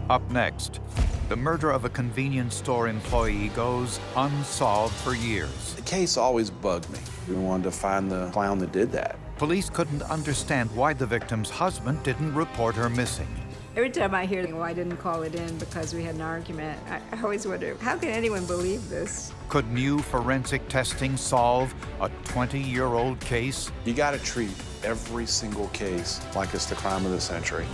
Up next, the murder of a convenience store employee goes unsolved for years. The case always bugged me. We wanted to find the clown that did that. Police couldn't understand why the victim's husband didn't report her missing. Every time I hear, well, I didn't call it in because we had an argument, I always wonder, how can anyone believe this? Could new forensic testing solve a 20-year-old case? You gotta treat every single case like it's the crime of the century.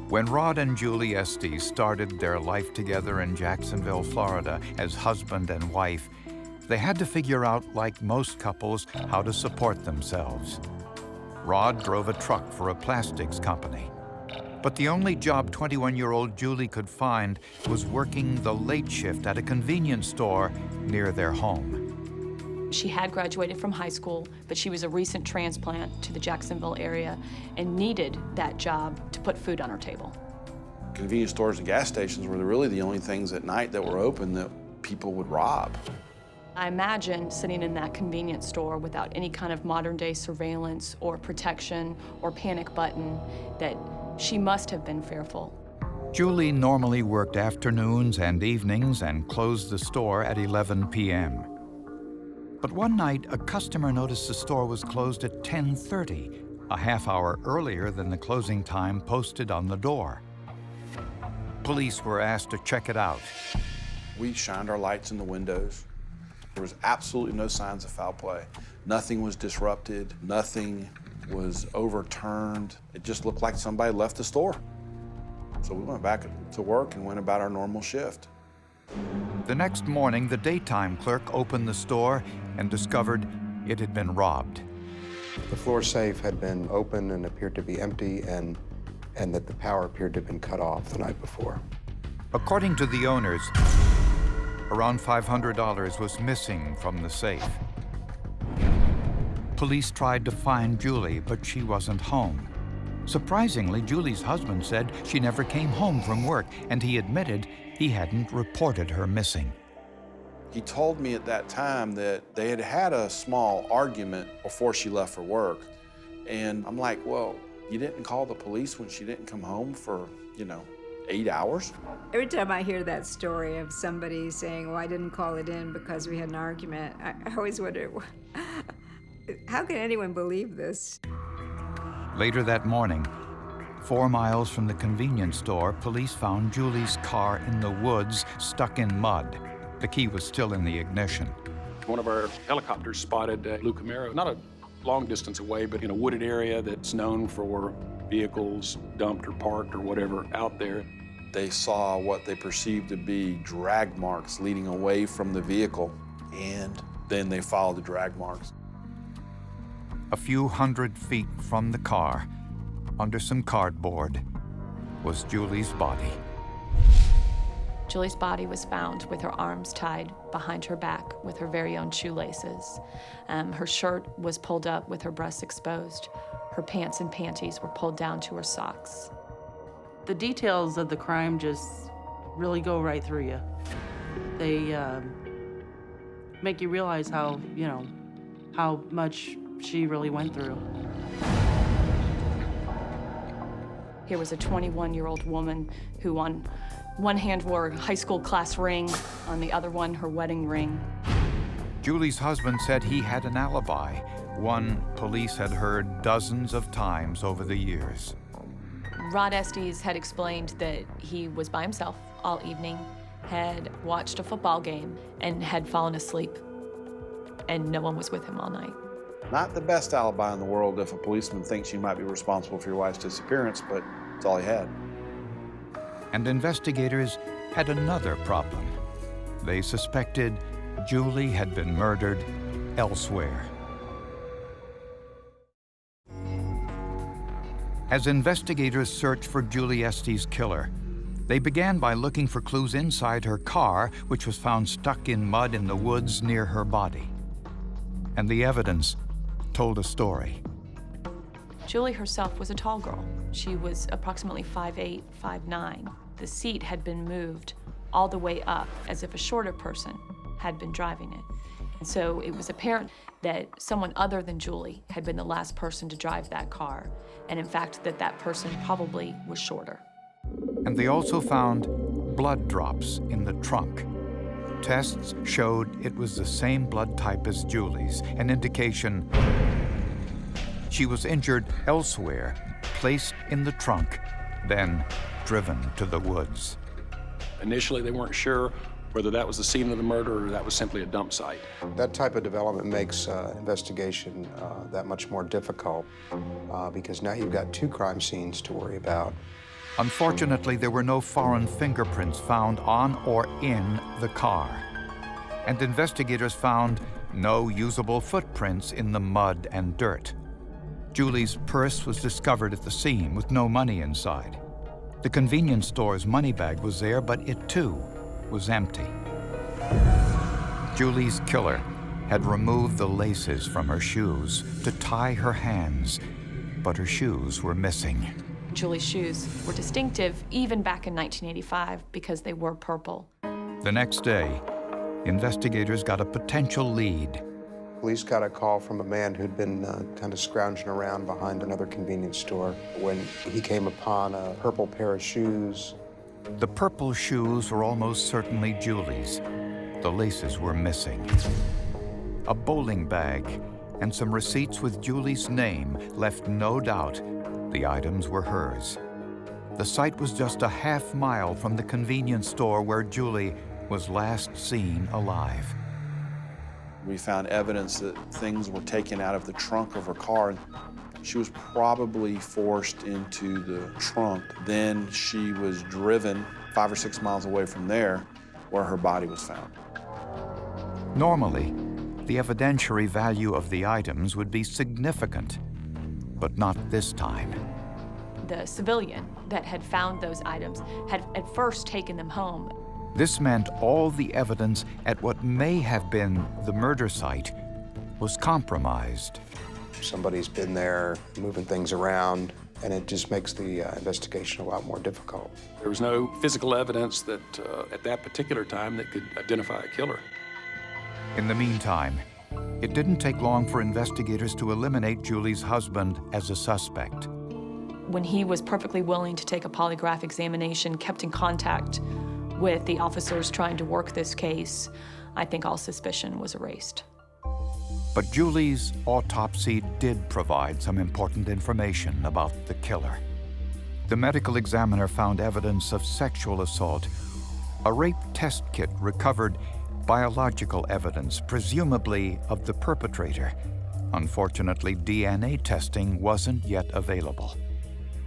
When Rod and Julie Estes started their life together in Jacksonville, Florida, as husband and wife, they had to figure out, like most couples, how to support themselves. Rod drove a truck for a plastics company. But the only job 21-year-old Julie could find was working the late shift at a convenience store near their home. She had graduated from high school, but she was a recent transplant to the Jacksonville area and needed that job to put food on her table. Convenience stores and gas stations were really the only things at night that were open that people would rob. I imagine sitting in that convenience store without any kind of modern-day surveillance or protection or panic button, that she must have been fearful. Julie normally worked afternoons and evenings and closed the store at 11 p.m. But one night, a customer noticed the store was closed at 10:30, a half hour earlier than the closing time posted on the door. Police were asked to check it out. We shined our lights in the windows. There was absolutely no signs of foul play. Nothing was disrupted, nothing was overturned. It just looked like somebody left the store. So we went back to work and went about our normal shift. The next morning, the daytime clerk opened the store and discovered it had been robbed. The floor safe had been open and appeared to be empty, and that the power appeared to have been cut off the night before. According to the owners, around $500 was missing from the safe. Police tried to find Julie, but she wasn't home. Surprisingly, Julie's husband said she never came home from work, and he admitted he hadn't reported her missing. He told me at that time that they had had a small argument before she left for work. And I'm like, well, you didn't call the police when she didn't come home for, 8 hours? Every time I hear that story of somebody saying, well, I didn't call it in because we had an argument, I always wonder, how can anyone believe this? Later that morning, 4 miles from the convenience store, police found Julie's car in the woods, stuck in mud. The key was still in the ignition. One of our helicopters spotted a blue Camaro, not a long distance away, but in a wooded area that's known for vehicles dumped or parked or whatever out there. They saw what they perceived to be drag marks leading away from the vehicle, and then they followed the drag marks. A few hundred feet from the car, under some cardboard, was Julie's body. Julie's body was found with her arms tied behind her back with her very own shoelaces. Her shirt was pulled up with her breasts exposed. Her pants and panties were pulled down to her socks. The details of the crime just really go right through you. They make you realize how much she really went through. Here was a 21-year-old woman who on one hand wore a high school class ring, on the other one her wedding ring. Julie's husband said he had an alibi, one police had heard dozens of times over the years. Rod Estes had explained that he was by himself all evening, had watched a football game, and had fallen asleep, and no one was with him all night. Not the best alibi in the world if a policeman thinks you might be responsible for your wife's disappearance, but it's all he had. And investigators had another problem. They suspected Julie had been murdered elsewhere. As investigators searched for Julie Estes' killer, they began by looking for clues inside her car, which was found stuck in mud in the woods near her body. And the evidence told a story. Julie herself was a tall girl. She was approximately 5'8", 5'9". The seat had been moved all the way up as if a shorter person had been driving it. So it was apparent that someone other than Julie had been the last person to drive that car, and in fact that person probably was shorter. And they also found blood drops in the trunk. Tests showed it was the same blood type as Julie's, an indication she was injured elsewhere, placed in the trunk, then driven to the woods. Initially, they weren't sure whether that was the scene of the murder or that was simply a dump site. That type of development makes investigation that much more difficult because now you've got two crime scenes to worry about. Unfortunately, there were no foreign fingerprints found on or in the car. And investigators found no usable footprints in the mud and dirt. Julie's purse was discovered at the scene with no money inside. The convenience store's money bag was there, but it too was empty. Julie's killer had removed the laces from her shoes to tie her hands, but her shoes were missing. Julie's shoes were distinctive even back in 1985 because they were purple. The next day, investigators got a potential lead. Police got a call from a man who'd been kind of scrounging around behind another convenience store when he came upon a purple pair of shoes. The purple shoes were almost certainly Julie's. The laces were missing. A bowling bag and some receipts with Julie's name left no doubt the items were hers. The site was just a half-mile from the convenience store where Julie was last seen alive. We found evidence that things were taken out of the trunk of her car. She was probably forced into the trunk. Then she was driven 5 or 6 miles away from there where her body was found. Normally, the evidentiary value of the items would be significant, but not this time. The civilian that had found those items had at first taken them home. This meant all the evidence at what may have been the murder site was compromised. Somebody's been there moving things around, and it just makes the investigation a lot more difficult. There was no physical evidence that at that particular time that could identify a killer. In the meantime, it didn't take long for investigators to eliminate Julie's husband as a suspect. When he was perfectly willing to take a polygraph examination, kept in contact with the officers trying to work this case, I think all suspicion was erased. But Julie's autopsy did provide some important information about the killer. The medical examiner found evidence of sexual assault. A rape test kit recovered biological evidence, presumably of the perpetrator. Unfortunately, DNA testing wasn't yet available.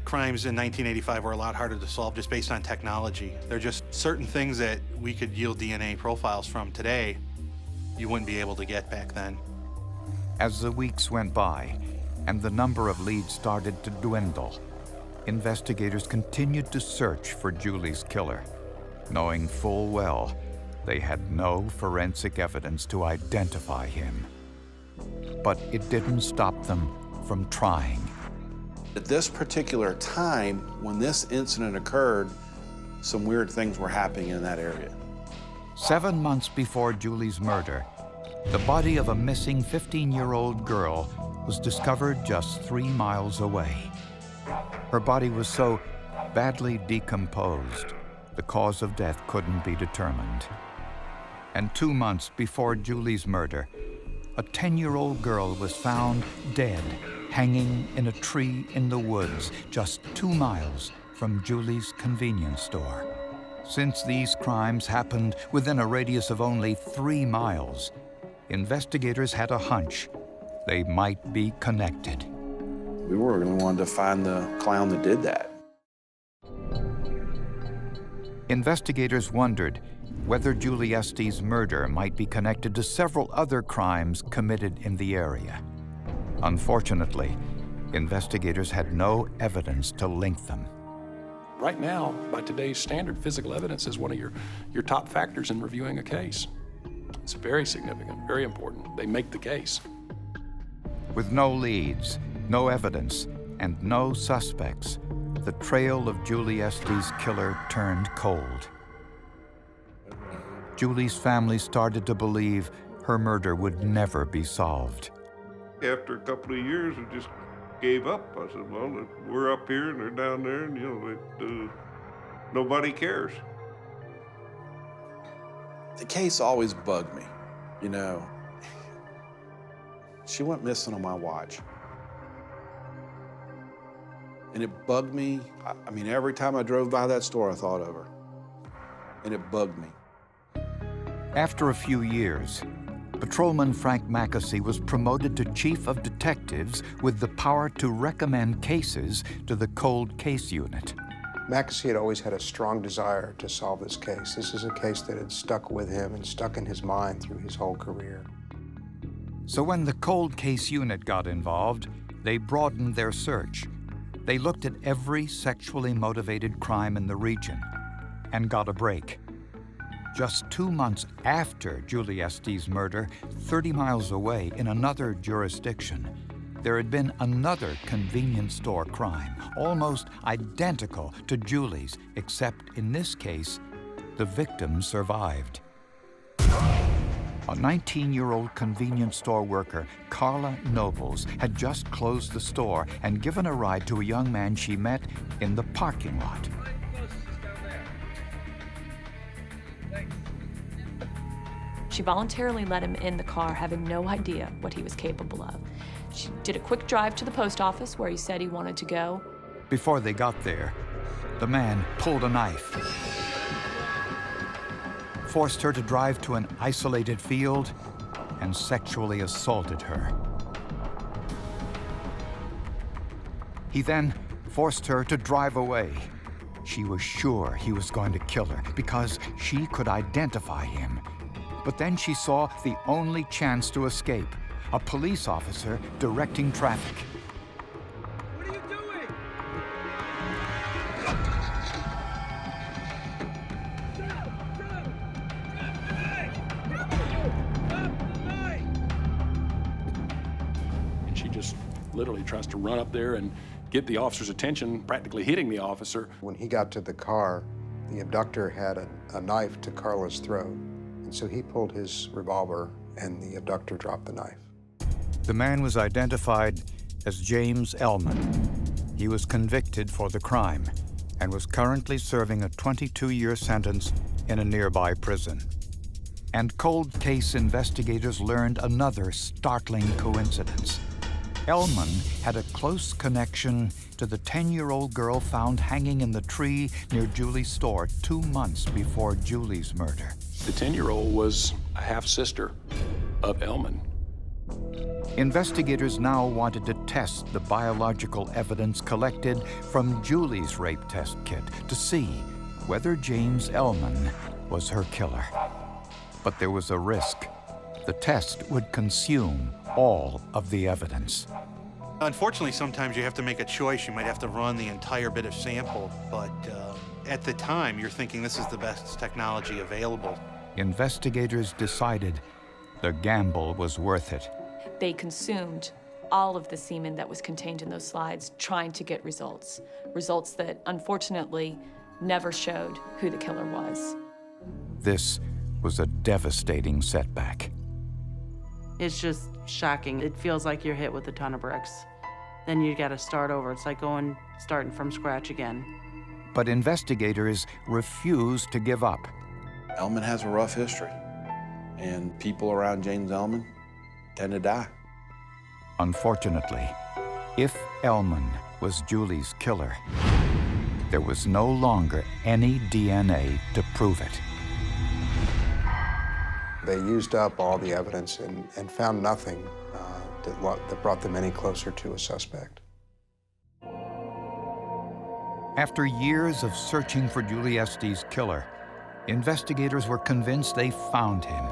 Crimes in 1985 were a lot harder to solve just based on technology. There are just certain things that we could yield DNA profiles from today you wouldn't be able to get back then. As the weeks went by and the number of leads started to dwindle, investigators continued to search for Julie's killer, knowing full well they had no forensic evidence to identify him. But it didn't stop them from trying. At this particular time, when this incident occurred, some weird things were happening in that area. 7 months before Julie's murder, the body of a missing 15-year-old girl was discovered just 3 miles away. Her body was so badly decomposed, the cause of death couldn't be determined. And 2 months before Julie's murder, a 10-year-old girl was found dead, hanging in a tree in the woods just 2 miles from Julie's convenience store. Since these crimes happened within a radius of only 3 miles, investigators had a hunch they might be connected. We were going to want to find the clown that did that. Investigators wondered whether Julie Estes' murder might be connected to several other crimes committed in the area. Unfortunately, investigators had no evidence to link them. Right now, by today's standard, physical evidence is one of your top factors in reviewing a case. It's very significant, very important. They make the case. With no leads, no evidence, and no suspects, the trail of Julie Estes' killer turned cold. Julie's family started to believe her murder would never be solved. After a couple of years, I just gave up. I said, well, we're up here and they're down there, and, you know, nobody cares. The case always bugged me, you know. She went missing on my watch. And it bugged me. I mean, every time I drove by that store, I thought of her. And it bugged me. After a few years, Patrolman Frank Mackesy was promoted to Chief of Detectives with the power to recommend cases to the Cold Case Unit. Mackesy had always had a strong desire to solve this case. This is a case that had stuck with him and stuck in his mind through his whole career. So when the Cold Case Unit got involved, they broadened their search. They looked at every sexually motivated crime in the region and got a break. Just 2 months after Julie Estes' murder, 30 miles away in another jurisdiction, there had been another convenience store crime, almost identical to Julie's, except in this case, the victim survived. A 19-year-old convenience store worker, Carla Nobles, had just closed the store and given a ride to a young man she met in the parking lot. She voluntarily let him in the car, having no idea what he was capable of. She did a quick drive to the post office where he said he wanted to go. Before they got there, the man pulled a knife, forced her to drive to an isolated field, and sexually assaulted her. He then forced her to drive away. She was sure he was going to kill her because she could identify him. But then she saw the only chance to escape, a police officer directing traffic. What are you doing? And she just literally tries to run up there and get the officer's attention, practically hitting the officer. When he got to the car, the abductor had a knife to Carla's throat. And so he pulled his revolver, and the abductor dropped the knife. The man was identified as James Elmen. He was convicted for the crime and was currently serving a 22-year sentence in a nearby prison. And cold case investigators learned another startling coincidence. Elmen had a close connection to the 10-year-old girl found hanging in the tree near Julie's store 2 months before Julie's murder. The 10-year-old was a half-sister of Elmen. Investigators now wanted to test the biological evidence collected from Julie's rape test kit to see whether James Elmen was her killer. But there was a risk. The test would consume all of the evidence. Unfortunately, sometimes you have to make a choice. You might have to run the entire bit of sample, but at the time, you're thinking this is the best technology available. Investigators decided the gamble was worth it. They consumed all of the semen that was contained in those slides, trying to get results. Results that, unfortunately, never showed who the killer was. This was a devastating setback. It's just shocking. It feels like you're hit with a ton of bricks. Then you gotta start over. It's like starting from scratch again. But investigators refused to give up. Elmen has a rough history, and people around James Elmen tend to die. Unfortunately, if Elmen was Julie's killer, there was no longer any DNA to prove it. They used up all the evidence and found nothing that brought them any closer to a suspect. After years of searching for Julie Estes' killer, investigators were convinced they found him.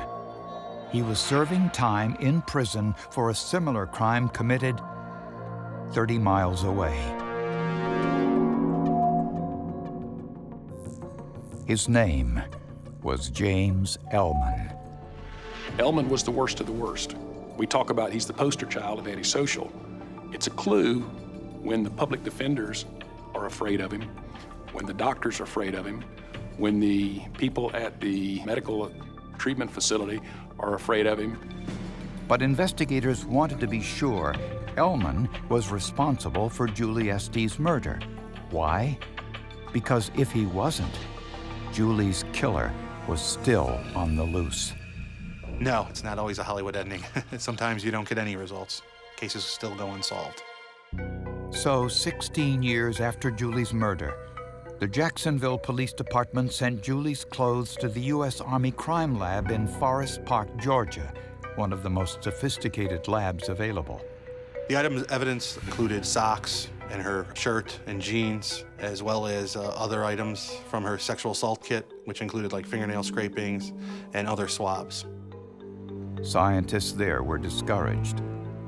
He was serving time in prison for a similar crime committed 30 miles away. His name was James Elmen. Elmen was the worst of the worst. We talk about he's the poster child of antisocial. It's a clue when the public defenders are afraid of him, when the doctors are afraid of him, when the people at the medical treatment facility are afraid of him. But investigators wanted to be sure Elmen was responsible for Julie Estes' murder. Why? Because if he wasn't, Julie's killer was still on the loose. No, it's not always a Hollywood ending. Sometimes you don't get any results. Cases still go unsolved. So 16 years after Julie's murder, the Jacksonville Police Department sent Julie's clothes to the U.S. Army Crime Lab in Forest Park, Georgia, one of the most sophisticated labs available. The evidence included socks and her shirt and jeans, as well as other items from her sexual assault kit, which included like fingernail scrapings and other swabs. Scientists there were discouraged.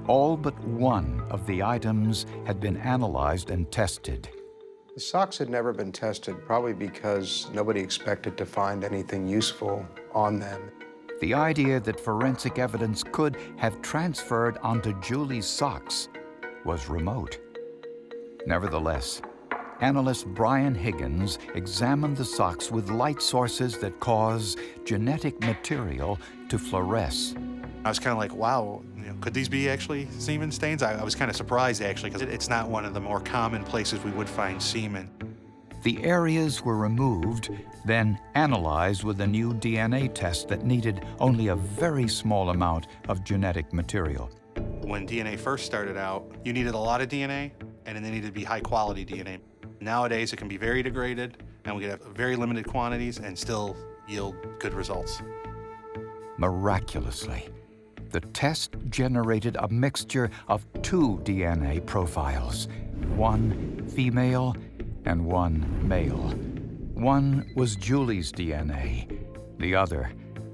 All but one of the items had been analyzed and tested. The socks had never been tested, probably because nobody expected to find anything useful on them. The idea that forensic evidence could have transferred onto Julie's socks was remote. Nevertheless, analyst Brian Higgins examined the socks with light sources that cause genetic material to fluoresce. I was kind of like, wow, could these be actually semen stains? I was kind of surprised, actually, because it's not one of the more common places we would find semen. The areas were removed, then analyzed with a new DNA test that needed only a very small amount of genetic material. When DNA first started out, you needed a lot of DNA, and it needed to be high-quality DNA. Nowadays, it can be very degraded, and we can have very limited quantities and still yield good results. Miraculously, the test generated a mixture of 2 DNA profiles, one female and one male. One was Julie's DNA. The other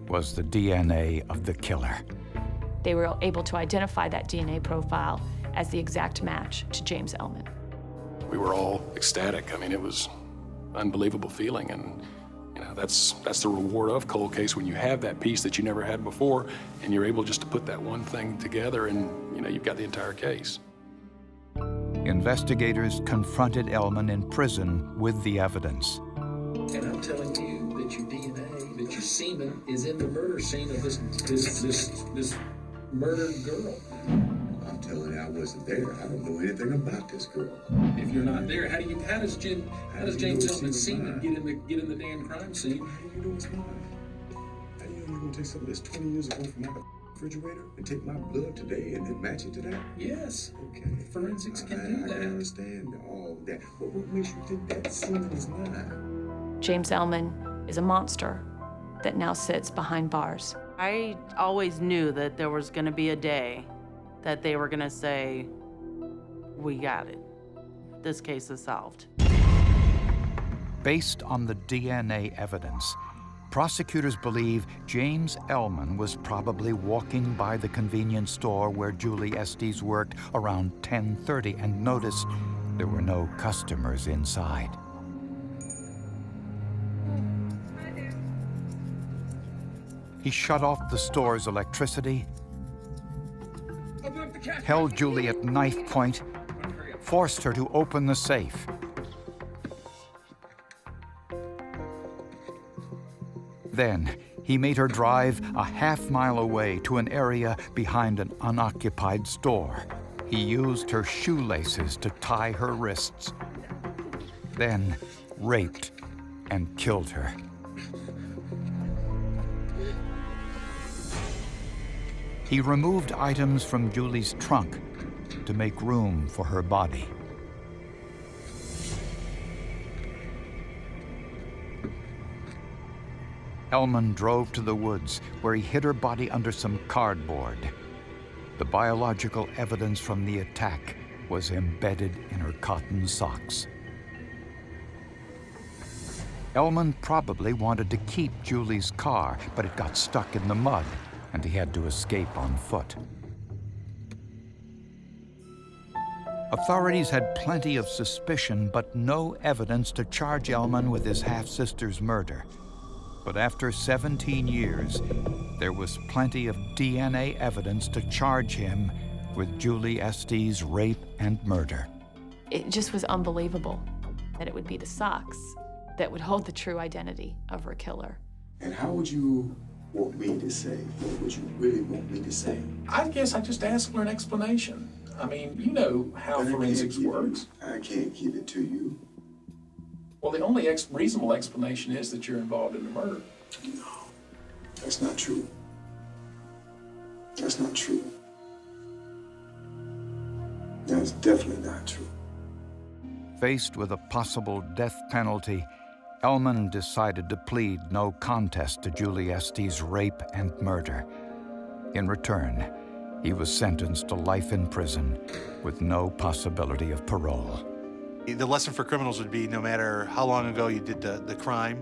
was the DNA of the killer. They were able to identify that DNA profile as the exact match to James Elmen. We were all ecstatic. I mean, it was an unbelievable feeling, and that's the reward of cold case, when you have that piece that you never had before, and you're able just to put that one thing together, and you've got the entire case. Investigators confronted Elmen in prison with the evidence. And I'm telling you that your DNA, that your semen is in the murder scene of this murdered girl. I'm telling you, I wasn't there. I don't know anything about this girl. If you're not there, how does James Elmen's semen get in the damn crime scene? How do you know it's mine? How do you know you're gonna take something that's 20 years ago from my refrigerator and take my blood today and then match it to that? Yes. Okay. Forensics can do that. I understand all that. But what makes you think that semen is mine? James Elmen is a monster that now sits behind bars. I always knew that there was going to be a day that they were going to say, we got it. This case is solved. Based on the DNA evidence, prosecutors believe James Elmen was probably walking by the convenience store where Julie Estes worked around 10:30 and noticed there were no customers inside. He shut off the store's electricity, held Julie at knife point, forced her to open the safe. Then, he made her drive a half-mile away to an area behind an unoccupied store. He used her shoelaces to tie her wrists, then raped and killed her. He removed items from Julie's trunk to make room for her body. Elmen drove to the woods, where he hid her body under some cardboard. The biological evidence from the attack was embedded in her cotton socks. Elmen probably wanted to keep Julie's car, but it got stuck in the mud, and he had to escape on foot. Authorities had plenty of suspicion, but no evidence to charge Elmen with his half-sister's murder. But after 17 years, there was plenty of DNA evidence to charge him with Julie Estes' rape and murder. It just was unbelievable that it would be the socks that would hold the true identity of her killer. And how would you want me to say? What would you really want me to say? I guess I just asked for an explanation. I mean, you know how And forensics works. I can't give it to you. Well, the only reasonable explanation is that you're involved in the murder. No, that's not true. That's not true. That's definitely not true. Faced with a possible death penalty, Elmen decided to plead no contest to Julie Estes' rape and murder. In return, he was sentenced to life in prison with no possibility of parole. The lesson for criminals would be no matter how long ago you did the crime,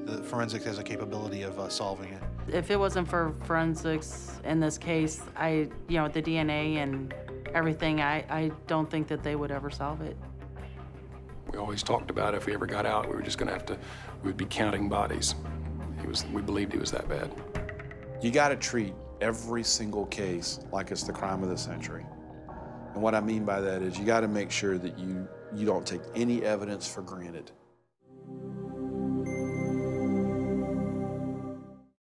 the forensics has a capability of solving it. If it wasn't for forensics in this case, the DNA and everything, I don't think that they would ever solve it. We always talked about if we ever got out, we were just going to we would be counting bodies. We believed he was that bad. You got to treat every single case like it's the crime of the century. And what I mean by that is you got to make sure that you don't take any evidence for granted.